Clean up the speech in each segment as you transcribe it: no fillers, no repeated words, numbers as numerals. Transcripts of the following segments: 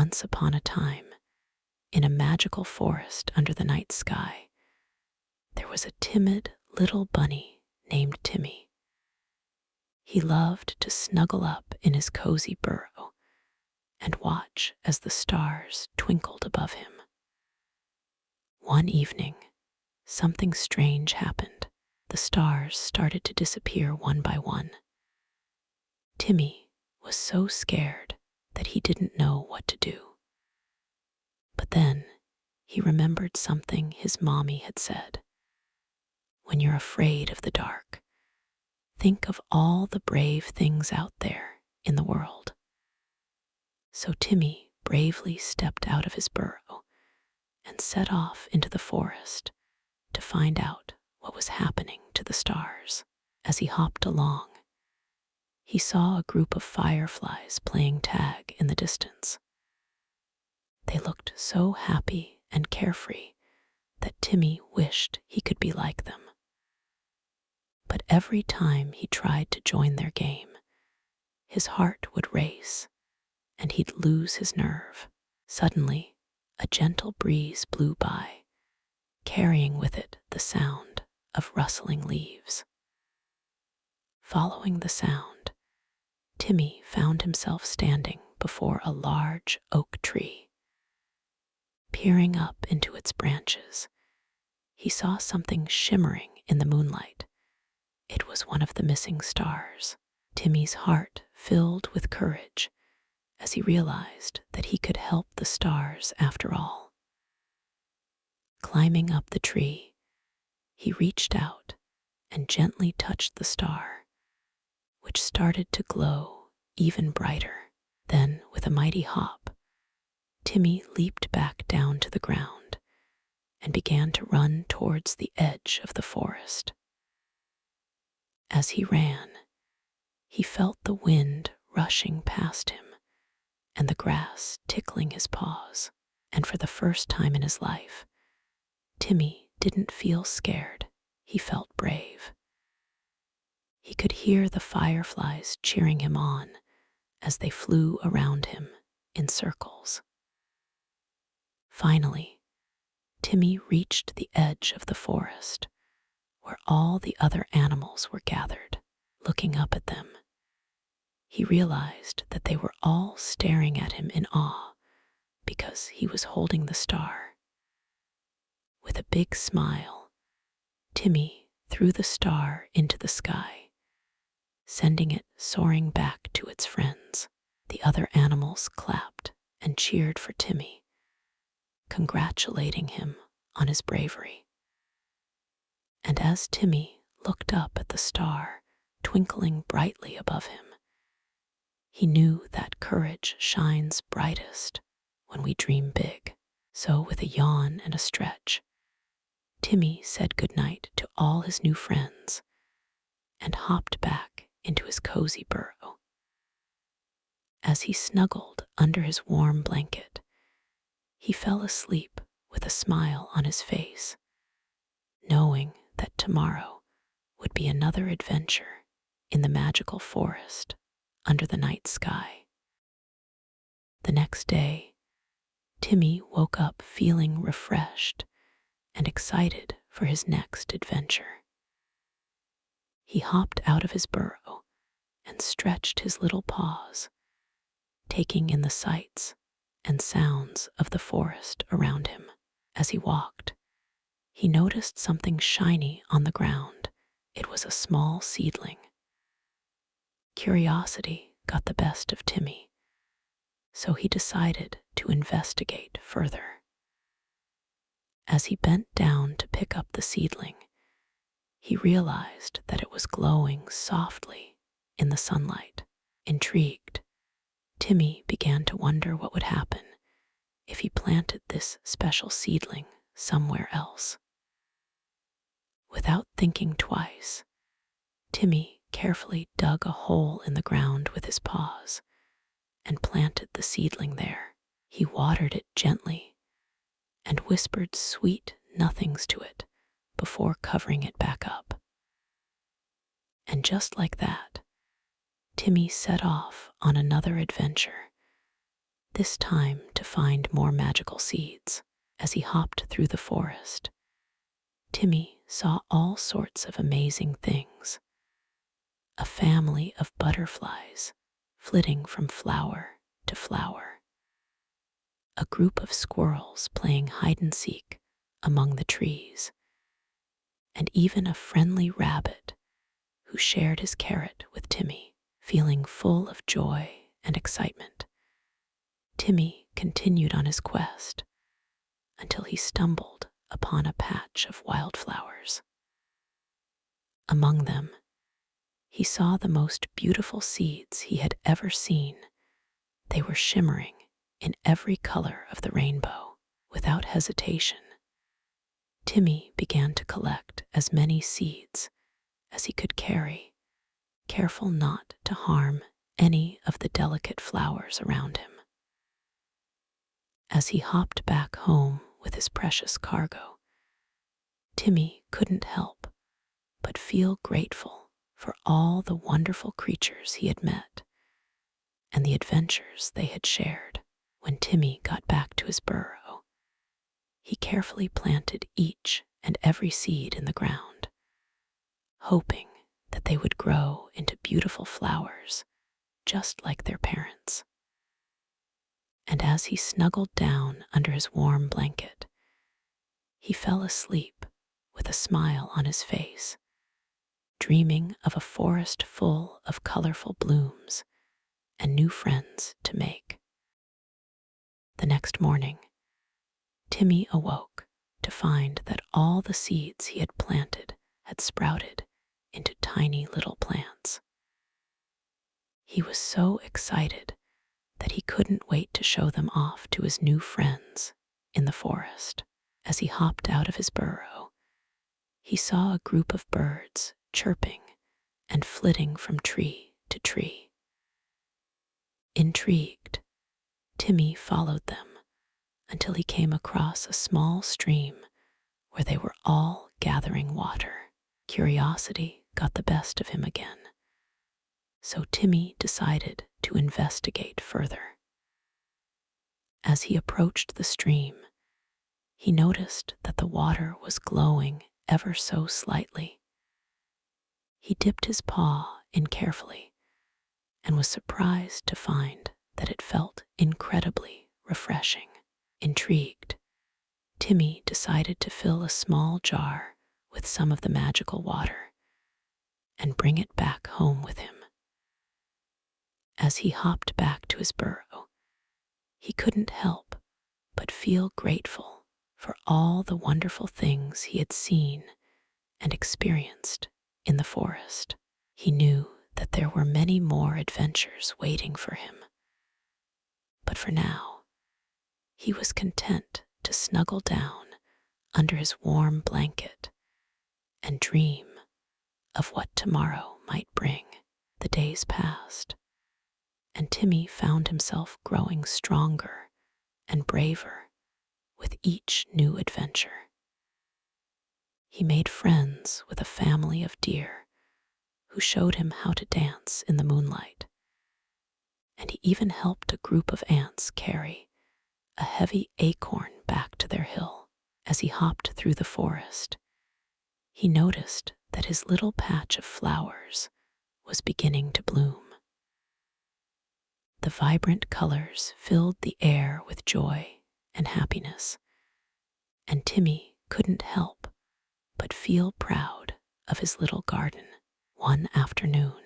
once upon a time, in a magical forest under the night sky, there was a timid little bunny named Timmy. He loved to snuggle up in his cozy burrow and watch as the stars twinkled above him. One evening, something strange happened. The stars started to disappear one by one. Timmy was so scared that he didn't know what to do. But then he remembered something his mommy had said. When you're afraid of the dark, think of all the brave things out there in the world. So Timmy bravely stepped out of his burrow and set off into the forest to find out what was happening to the stars. As he hopped along, he saw a group of fireflies playing tag in the distance. They looked so happy and carefree that Timmy wished he could be like them. But every time he tried to join their game, his heart would race and he'd lose his nerve. Suddenly, a gentle breeze blew by, carrying with it the sound of rustling leaves. Following the sound, Timmy found himself standing before a large oak tree. Peering up into its branches, he saw something shimmering in the moonlight. It was one of the missing stars. Timmy's heart filled with courage as he realized that he could help the stars after all. Climbing up the tree, he reached out and gently touched the star, which started to glow even brighter. Then, with a mighty hop, Timmy leaped back down to the ground and began to run towards the edge of the forest. As he ran, he felt the wind rushing past him and the grass tickling his paws. And for the first time in his life, Timmy didn't feel scared. He felt brave. He could hear the fireflies cheering him on as they flew around him in circles. Finally, Timmy reached the edge of the forest, where all the other animals were gathered. Looking up at them, he realized that they were all staring at him in awe because he was holding the star. With a big smile, Timmy threw the star into the sky, sending it soaring back to its friends. The other animals clapped and cheered for Timmy, congratulating him on his bravery. And as Timmy looked up at the star twinkling brightly above him, he knew that courage shines brightest when we dream big. So with a yawn and a stretch, Timmy said goodnight to all his new friends and hopped back into his cozy burrow. As he snuggled under his warm blanket, he fell asleep with a smile on his face, knowing that tomorrow would be another adventure in the magical forest under the night sky. The next day, Timmy woke up feeling refreshed and excited for his next adventure. He hopped out of his burrow and stretched his little paws, taking in the sights and sounds of the forest around him. As he walked, he noticed something shiny on the ground. It was a small seedling. Curiosity got the best of Timmy, so he decided to investigate further. As he bent down to pick up the seedling, he realized that it was glowing softly in the sunlight. Intrigued, Timmy began to wonder what would happen if he planted this special seedling somewhere else. Without thinking twice, Timmy carefully dug a hole in the ground with his paws and planted the seedling there. He watered it gently and whispered sweet nothings to it before covering it back up. And just like that, Timmy set off on another adventure, this time to find more magical seeds. As he hopped through the forest, Timmy saw all sorts of amazing things. A family of butterflies flitting from flower to flower. A group of squirrels playing hide and seek among the trees. And even a friendly rabbit who shared his carrot with Timmy. Feeling full of joy and excitement, Timmy continued on his quest until he stumbled upon a patch of wildflowers. Among them, he saw the most beautiful seeds he had ever seen. They were shimmering in every color of the rainbow. Without hesitation, Timmy began to collect as many seeds as he could carry, careful not to harm any of the delicate flowers around him. As he hopped back home with his precious cargo, Timmy couldn't help but feel grateful for all the wonderful creatures he had met and the adventures they had shared. When Timmy got back to his burrow, he carefully planted each and every seed in the ground, hoping that they would grow into beautiful flowers just like their parents. And as he snuggled down under his warm blanket, he fell asleep with a smile on his face, dreaming of a forest full of colorful blooms and new friends to make. The next morning, Timmy awoke to find that all the seeds he had planted had sprouted into tiny little plants. He was so excited that he couldn't wait to show them off to his new friends in the forest. As he hopped out of his burrow, he saw a group of birds chirping and flitting from tree to tree. Intrigued, Timmy followed them until he came across a small stream where they were all gathering water. Curiosity got the best of him again, so Timmy decided to investigate further. As he approached the stream, he noticed that the water was glowing ever so slightly. He dipped his paw in carefully and was surprised to find that it felt incredibly refreshing. Intrigued, Timmy decided to fill a small jar with some of the magical water and bring it back home with him. As he hopped back to his burrow, he couldn't help but feel grateful for all the wonderful things he had seen and experienced in the forest. He knew that there were many more adventures waiting for him, but for now, he was content to snuggle down under his warm blanket and dream of what tomorrow might bring. The days passed, and Timmy found himself growing stronger and braver with each new adventure. He made friends with a family of deer who showed him how to dance in the moonlight, and he even helped a group of ants carry a heavy acorn back to their hill. As he hopped through the forest, he noticed that his little patch of flowers was beginning to bloom. The vibrant colors filled the air with joy and happiness, and Timmy couldn't help but feel proud of his little garden. One afternoon,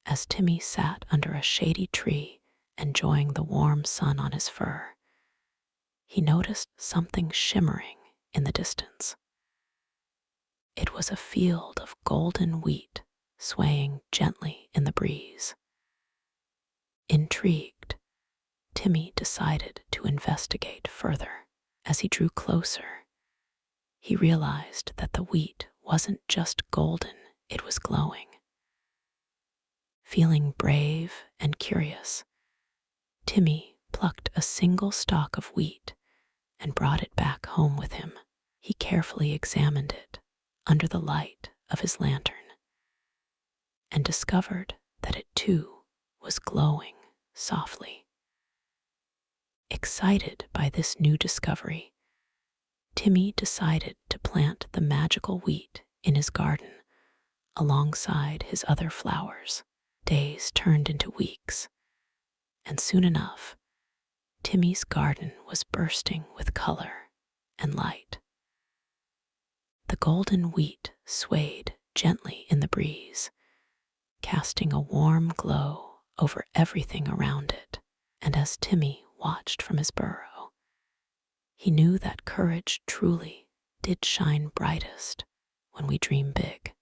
as Timmy sat under a shady tree enjoying the warm sun on his fur, he noticed something shimmering in the distance. It was a field of golden wheat swaying gently in the breeze. Intrigued, Timmy decided to investigate further. As he drew closer, he realized that the wheat wasn't just golden, it was glowing. Feeling brave and curious, Timmy plucked a single stalk of wheat and brought it back home with him. He carefully examined it under the light of his lantern and discovered that it too was glowing softly. Excited by this new discovery, Timmy decided to plant the magical wheat in his garden alongside his other flowers. Days turned into weeks, and soon enough, Timmy's garden was bursting with color and light. The golden wheat swayed gently in the breeze, casting a warm glow over everything around it. And as Timmy watched from his burrow, he knew that courage truly did shine brightest when we dream big.